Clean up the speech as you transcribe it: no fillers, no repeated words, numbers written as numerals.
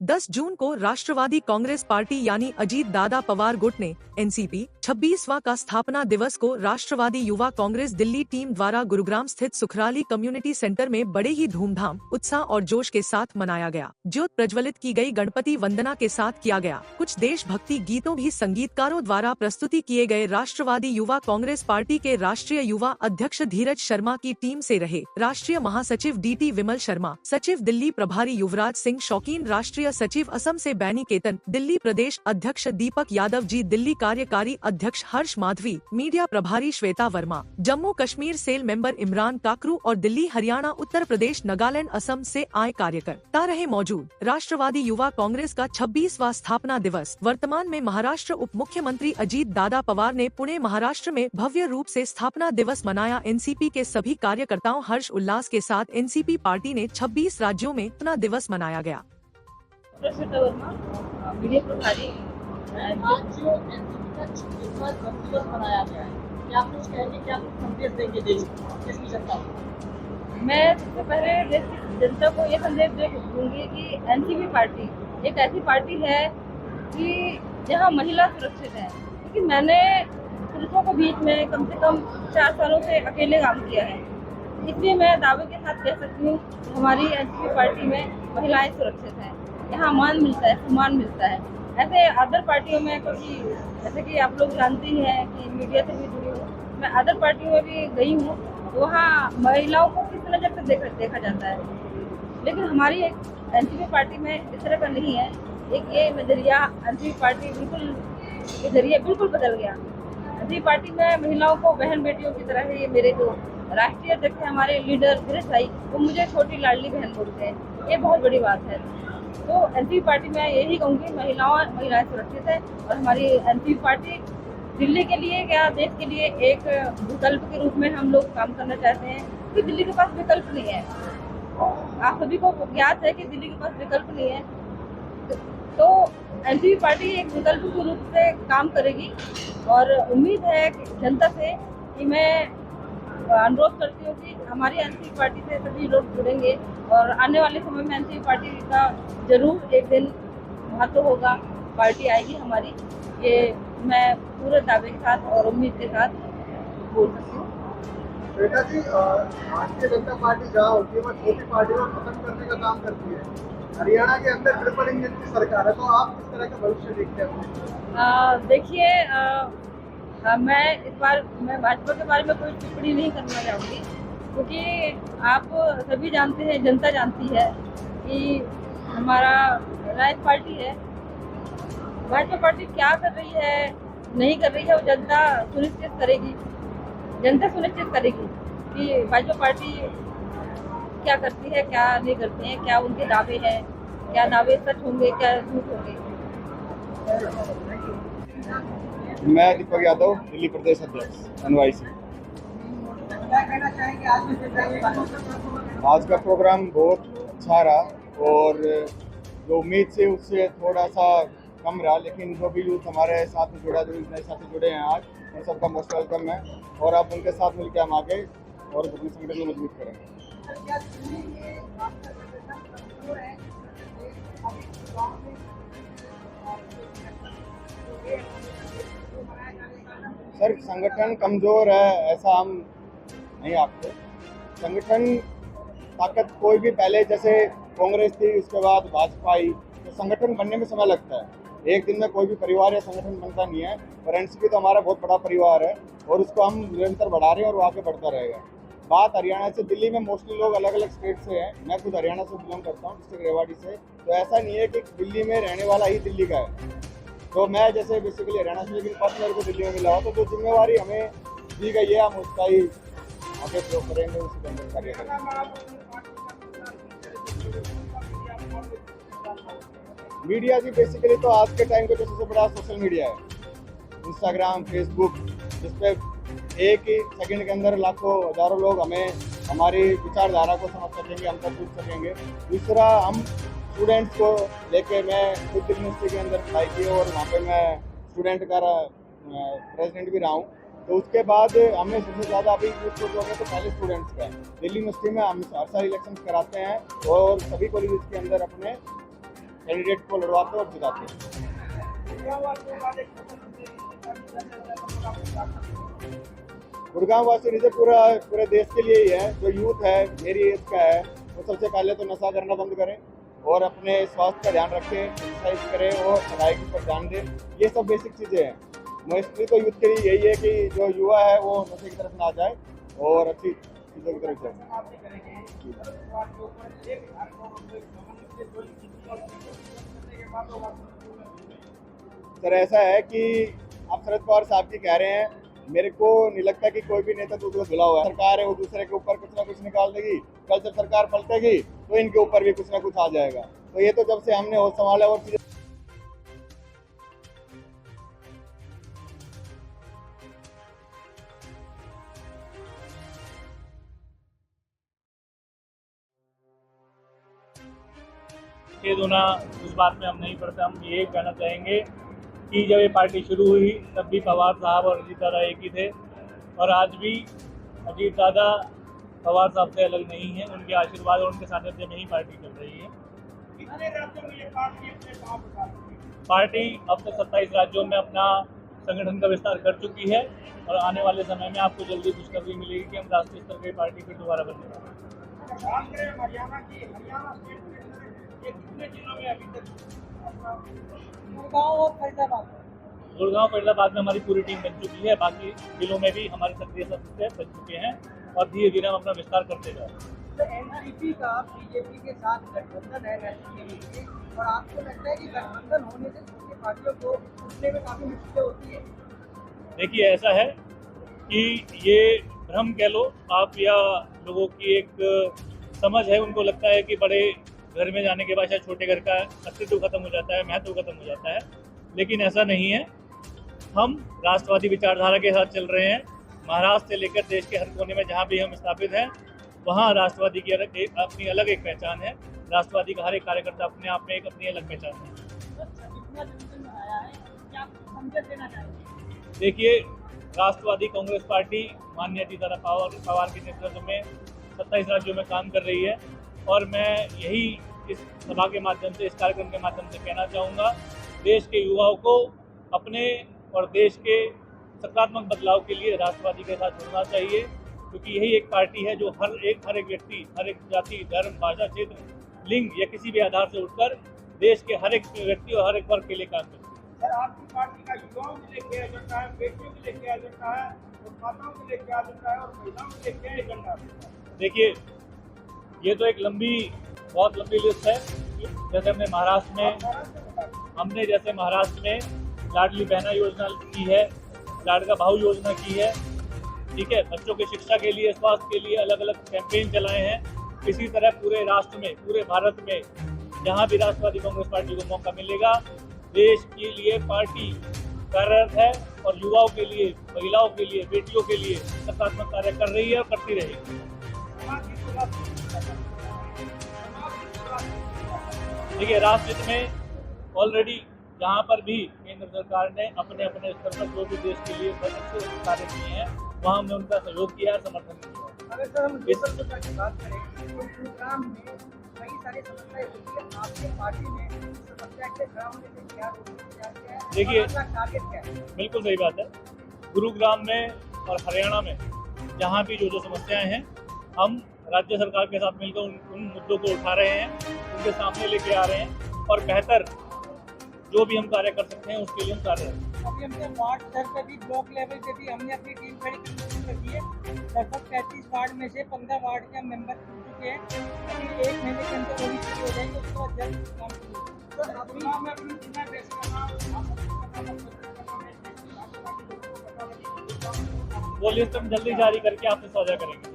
10 जून को राष्ट्रवादी कांग्रेस पार्टी यानी अजीत दादा पवार गुट ने एनसीपी 26वां का स्थापना दिवस को राष्ट्रवादी युवा कांग्रेस दिल्ली टीम द्वारा गुरुग्राम स्थित सुखराली कम्युनिटी सेंटर में बड़े ही धूमधाम, उत्साह और जोश के साथ मनाया गया। ज्योत प्रज्वलित की गई, गणपति वंदना के साथ किया गया। कुछ देशभक्ति गीतों भी संगीतकारों द्वारा प्रस्तुति किए गए। राष्ट्रवादी युवा कांग्रेस पार्टी के राष्ट्रीय युवा अध्यक्ष धीरज शर्मा की टीम से रहे राष्ट्रीय महासचिव DT विमल शर्मा, सचिव दिल्ली प्रभारी युवराज सिंह शौकीन, राष्ट्रीय सचिव असम से बैनी केतन, दिल्ली प्रदेश अध्यक्ष दीपक यादव जी, दिल्ली कार्यकारी अध्यक्ष हर्ष माधवी, मीडिया प्रभारी श्वेता वर्मा, जम्मू कश्मीर सेल मेंबर इमरान काकरू और दिल्ली हरियाणा उत्तर प्रदेश नागालैंड असम से आए कार्यकर्ता रहे मौजूद। राष्ट्रवादी युवा कांग्रेस का 26वां स्थापना दिवस वर्तमान में महाराष्ट्र उप मुख्यमंत्री अजीत दादा पवार ने पुणे महाराष्ट्र में भव्य रूप से स्थापना दिवस मनाया। एनसीपी के सभी कार्यकर्ताओं हर्ष उल्लास के साथ एनसीपी पार्टी ने 26 राज्यों में अपना दिवस मनाया गया। श्वेता वर्मा, मीडिया प्रभारी। आज जो दिवस मनाया गया है, क्या आप कुछ कहेंगे, क्या कुछ संदेश देंगे देश की जनता को? मैं सबसे पहले देश की जनता को ये संदेश दूंगी कि एनसीपी पार्टी एक ऐसी पार्टी है कि जहां महिला सुरक्षित है, क्योंकि मैंने पुरुषों के बीच में कम से कम 4 सालों से अकेले काम किया है, इसलिए मैं दावे के साथ कह सकती हूँ हमारी एनसीपी पार्टी में महिलाएं सुरक्षित हैं। यहाँ मान मिलता है, सम्मान मिलता है। ऐसे अदर पार्टियों में कभी, जैसे कि आप लोग जानते ही हैं कि मीडिया से भी जुड़ी हूँ, मैं अदर पार्टियों में भी गई हूँ, तो वहाँ महिलाओं को किस नज़र से देखा जाता है, लेकिन हमारी एक एनसीपी पार्टी में इस तरह का नहीं है। एक ये नज़रिया एनसीपी पार्टी नज़रिया बिल्कुल बदल गया। एनसीपी पार्टी में महिलाओं को बहन बेटियों की तरह है। ये मेरे जो राष्ट्रीय अध्यक्ष हमारे लीडर धीरज भाई, वो मुझे छोटी लाडली बहन बोलते हैं, ये बहुत बड़ी बात है। तो एनसीपी पार्टी में यही कहूँगी, महिलाएं सुरक्षित है और हमारी एनसीपी पार्टी दिल्ली के लिए क्या देश के लिए एक विकल्प के रूप में हम लोग काम करना चाहते हैं, क्योंकि दिल्ली के पास विकल्प नहीं है। आप सभी को ज्ञात है कि दिल्ली के पास विकल्प नहीं है, तो एनसीपी पार्टी एक विकल्प के रूप से काम करेगी और उम्मीद है कि जनता से कि मैं अनुरोध करती हूँ कि हमारी एनसीपी पार्टी से सभी लोग जुड़ेंगे और आने वाले समय में एनसीपी पार्टी का जरूर एक दिन महत्व होगा, पार्टी आएगी हमारी। ये मैं पूरे दावे के साथ और उम्मीद के साथ बोल सकती हूँ। श्वेता जी, भारतीय जनता पार्टी जहाँ होती है वह छोटी पार्टियों को खत्म करने का काम करती है। हरियाणा के अंदर ट्रिपल इंजन की सरकार है, तो आप किस तरह का भविष्य देखते हैं? देखिए, मैं भाजपा के बारे में कोई टिप्पणी नहीं करना चाहूँगी, क्योंकि आप सभी जानते हैं, जनता जानती है कि हमारा राइट पार्टी है। भाजपा पार्टी क्या कर रही है, नहीं कर रही है, वो जनता सुनिश्चित करेगी। जनता सुनिश्चित करेगी कि भाजपा पार्टी क्या करती है, क्या नहीं करती है, क्या उनके दावे हैं, क्या दावे सच होंगे, क्या झूठ होंगे। मैं दीपक यादव, दिल्ली प्रदेश अध्यक्ष NYC। आज का प्रोग्राम बहुत अच्छा रहा और जो उम्मीद से उससे थोड़ा सा कम रहा, लेकिन जो भी यूथ हमारे साथ में जुड़ा, जो नए साथी जुड़े हैं आज, उन सबका मोस्ट वेलकम है और आप उनके साथ मिलकर हम आगे और अपने संगठन को मजबूत करेंगे। सर, संगठन कमज़ोर है ऐसा हम नहीं आंकते। संगठन ताकत कोई भी, पहले जैसे कांग्रेस थी, उसके बाद भाजपा आई, तो संगठन बनने में समय लगता है। एक दिन में कोई भी परिवार या संगठन बनता नहीं है, और एनसीपी तो हमारा बहुत बड़ा परिवार है और उसको हम निरंतर बढ़ा रहे हैं और वो आगे बढ़ता रहेगा। बात हरियाणा से, दिल्ली में मोस्टली लोग अलग अलग स्टेट से हैं, मैं खुद हरियाणा से बिलोंग करता हूँ, डिस्ट्रिक्ट रेवाड़ी से, तो ऐसा नहीं है कि दिल्ली में रहने वाला ही दिल्ली का है। तो मैं जैसे बेसिकली हरियाणा से, लेकिन पद मेरे को दिल्ली में मिला हो, तो जो जिम्मेवारी हमें दी गई है हम उसका ही आगे जो करेंगे, उसी के अंदर कार्य करेंगे। मीडिया जी, बेसिकली तो आज के टाइम का जो सबसे बड़ा सोशल मीडिया है, इंस्टाग्राम, फेसबुक, जिस पे एक ही सेकंड के अंदर लाखों हजारों लोग हमें हमारी विचारधारा को समझ सकेंगे, हम तक पूछ सकेंगे। दूसरा, हम स्टूडेंट्स को लेके, मैं खुद यूनिवर्सिटी के अंदर पढ़ाई की और वहाँ पे मैं स्टूडेंट का प्रेसिडेंट भी रहा हूँ, तो उसके बाद हमें सबसे ज़्यादा अभी यूथ को तो पहले स्टूडेंट्स का है। दिल्ली यूनिवर्सिटी में हम हर साल इलेक्शन कराते हैं और सभी कॉलेज के अंदर अपने कैंडिडेट को लड़वाते और जिताते हैं। गुड़गांव वासी नहीं, पूरे देश के लिए ही है। जो यूथ है मेरी एज का है, वो सबसे पहले तो नशा करना बंद करें और अपने स्वास्थ्य का ध्यान रखें, एक्सरसाइज करें और पढ़ाई पर ध्यान दें। ये सब बेसिक चीज़ें हैं। मोस्टली तो यूथ के लिए यही है कि जो युवा है वो नशे की तरफ ना जाए और अच्छी चीज़ों की तरफ जाए। सर ऐसा है कि आप शरद पवार साहब जी कह रहे हैं, मेरे को नहीं लगता कि कोई भी नेता दूसरा धुला हुआ है। सरकार है वो दूसरे के ऊपर कुछ ना कुछ निकाल देगी। कल जब सरकार पलटेगी तो इनके ऊपर भी कुछ ना कुछ आ जाएगा। तो ये तो जब से हमने होश संभाला और चीजें छेद होना उस बात में हम नहीं पड़ते। हम ये कहना चाहेंगे कि जब ये पार्टी शुरू हुई तब भी पवार साहब और अजीत दादा एक ही थे और आज भी अजीत दादा पवार साहब से अलग नहीं है। उनके आशीर्वाद और उनके सानिध्य में ही पार्टी चल रही है। पार्टी अब तक 27 राज्यों में अपना संगठन का विस्तार कर चुकी है और आने वाले समय में आपको जल्दी खुशखबरी मिलेगी कि हम राष्ट्रीय स्तर की पार्टी फिर दोबारा बनने वाले हैं। गुड़गांव फरीदाबाद में हमारी पूरी टीम बन चुकी है। बाकी जिलों में भी हमारे सक्रिय सदस्य बन चुके हैं और धीरे धीरे हम अपना विस्तार करते जा रहे हैं। एनसीपी का बीजेपी के साथ गठबंधन है नेशनल के लिए, और आपको लगता है कि गठबंधन होने से दूसरी पार्टियों को उठने में काफी मुश्किलें होती है? देखिए ऐसा है कि ये भ्रम कह लो आप या लोगों की एक समझ है। उनको लगता है कि बड़े घर में जाने के बाद शायद छोटे घर का अस्तित्व खत्म हो जाता है, महत्व खत्म हो जाता है, लेकिन ऐसा नहीं है। हम राष्ट्रवादी विचारधारा के साथ चल रहे हैं। महाराष्ट्र से लेकर देश के हर कोने में जहाँ भी हम स्थापित हैं वहाँ राष्ट्रवादी की अपनी अलग एक पहचान है। राष्ट्रवादी का हर एक कार्यकर्ता अपने आप में एक अपनी अलग पहचान है। देखिए राष्ट्रवादी कांग्रेस पार्टी माननीय अजीत दादा पवार के नेतृत्व में 27 राज्यों में काम कर रही है और मैं यही इस सभा के माध्यम से, इस कार्यक्रम के माध्यम से कहना चाहूँगा, देश के युवाओं को अपने और देश के सकारात्मक बदलाव के लिए राष्ट्रवादी के साथ जुड़ना चाहिए, क्योंकि यही एक पार्टी है जो हर एक व्यक्ति, हर एक जाति, धर्म, भाषा, क्षेत्र, लिंग या किसी भी आधार से उठकर देश के हर एक व्यक्ति और हर एक वर्ग के लिए काम करती है। सर आपकी पार्टी का युवाओं के लिए क्या एजेंडा है, बेटियों के लिए क्या एजेंडा है, माताओं के लिए क्या एजेंडा है और महिलाओं के लिए क्या एजेंडा है? देखिए ये तो एक बहुत लंबी लिस्ट है। जैसे हमने महाराष्ट्र में लाडली बहना योजना की है, लाडका भाऊ योजना की है, ठीक है। बच्चों की शिक्षा के लिए, स्वास्थ्य के लिए अलग अलग कैंपेन चलाए हैं। इसी तरह पूरे राष्ट्र में, पूरे भारत में जहाँ भी राष्ट्रवादी कांग्रेस पार्टी को मौका मिलेगा देश के लिए पार्टी कार्यरत है और युवाओं के लिए, महिलाओं के लिए, बेटियों के लिए सकारात्मक कार्य कर रही है और करती रहेगी। देखिए राष्ट्रहित में ऑलरेडी जहाँ पर भी केंद्र सरकार ने अपने अपने स्तर पर जो भी देश के लिए अच्छे कार्य किए हैं वहाँ हमने उनका सहयोग किया है, समर्थन किया। अगर सर हम इस की बात करें तो प्रोग्राम में कई सारी समस्याएं होती है, आपके पार्टी में समस्या के खड़ा होने से क्या है? देखिए टारगेट क्या है? बिल्कुल सही बात है। गुरुग्राम में और हरियाणा में जहाँ भी जो समस्याएं हैं हम राज्य सरकार के साथ मिलकर उन मुद्दों को उठा रहे हैं, उनके सामने लेके आ रहे हैं और बेहतर जो भी हम कार्य कर सकते हैं उसके लिए हम कर रहे हैं। अभी हमने वार्ड स्तर पर भी, ब्लॉक लेवल पे भी हमने अपनी टीम खड़ी कर दी है। लगभग 35 वार्ड में से 15 वार्ड के हम मेंबर चुन चुके हैं। अभी 1 महीने के अंदर वो भी शुरू हो जाएंगे, उसके बाद जल्द काम शुरू। वो लिस्ट हम जल्दी जारी करके आपसे साझा करेंगे।